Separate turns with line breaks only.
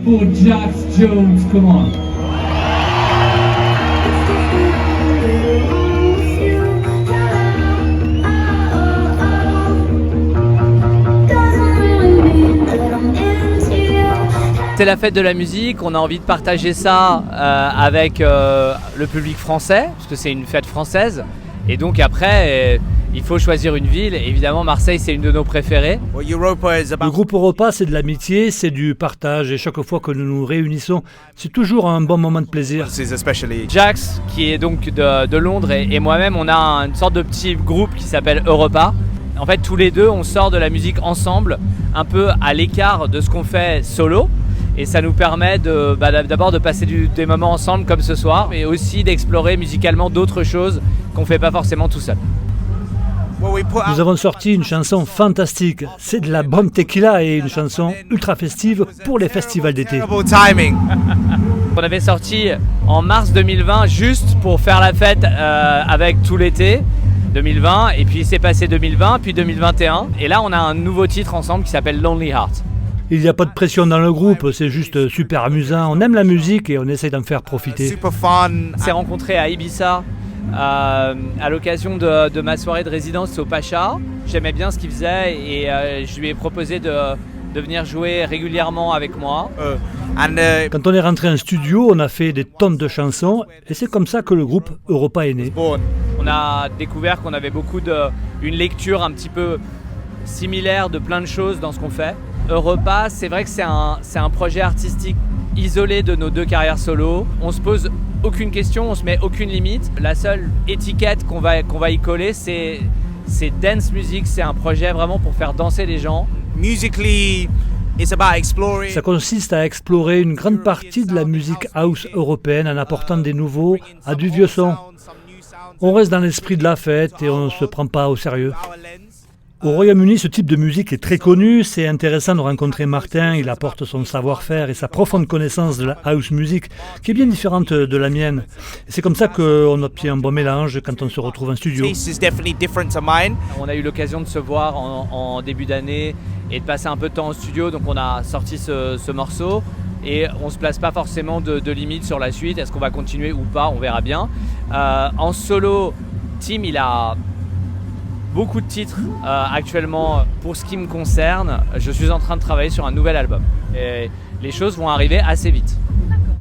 for Jax Jones, come on.
C'est la fête de la musique, on a envie de partager ça avec le public français, parce que c'est une fête française. Et donc après, il faut choisir une ville. Évidemment, Marseille, c'est une de nos préférées.
Le groupe Europa, c'est de l'amitié, c'est du partage. Et chaque fois que nous nous réunissons, c'est toujours un bon moment de plaisir.
Jax, qui est donc de Londres, et moi-même, on a une sorte de petit groupe qui s'appelle Europa. En fait, tous les deux, on sort de la musique ensemble, un peu à l'écart de ce qu'on fait solo. Et ça nous permet d'abord de passer des moments ensemble comme ce soir, mais aussi d'explorer musicalement d'autres choses qu'on ne fait pas forcément tout seul.
Nous avons sorti une chanson fantastique. C'est de la bonne tequila et une chanson ultra festive pour les festivals d'été.
On avait sorti en mars 2020 juste pour faire la fête avec tout l'été 2020, et puis c'est passé 2020, puis 2021. Et là on a un nouveau titre ensemble qui s'appelle Lonely Heart.
Il n'y a pas de pression dans le groupe, c'est juste super amusant. On aime la musique et on essaie d'en faire profiter.
On s'est rencontrés à Ibiza à l'occasion de ma soirée de résidence au Pacha. J'aimais bien ce qu'il faisait et je lui ai proposé de venir jouer régulièrement avec moi.
Quand on est rentré en studio, on a fait des tonnes de chansons et c'est comme ça que le groupe Europa est né.
On a découvert qu'on avait une lecture un petit peu similaire de plein de choses dans ce qu'on fait. Europa, c'est vrai que c'est un projet artistique isolé de nos deux carrières solo. On se pose aucune question, on se met aucune limite. La seule étiquette qu'on va y coller, c'est dance music. C'est un projet vraiment pour faire danser les gens.
Ça consiste à explorer une grande partie de la musique house européenne en apportant des nouveaux à du vieux son. On reste dans l'esprit de la fête et on ne se prend pas au sérieux. Au Royaume-Uni, ce type de musique est très connu. C'est intéressant de rencontrer Martin. Il apporte son savoir-faire et sa profonde connaissance de la house music, qui est bien différente de la mienne. Et c'est comme ça qu'on obtient un bon mélange quand on se retrouve en studio.
On a eu l'occasion de se voir en début d'année et de passer un peu de temps en studio. Donc on a sorti ce morceau et on ne se place pas forcément de limite sur la suite. Est-ce qu'on va continuer ou pas? On verra bien. En solo, Tim, il a beaucoup de titres actuellement. Pour ce qui me concerne, je suis en train de travailler sur un nouvel album et les choses vont arriver assez vite.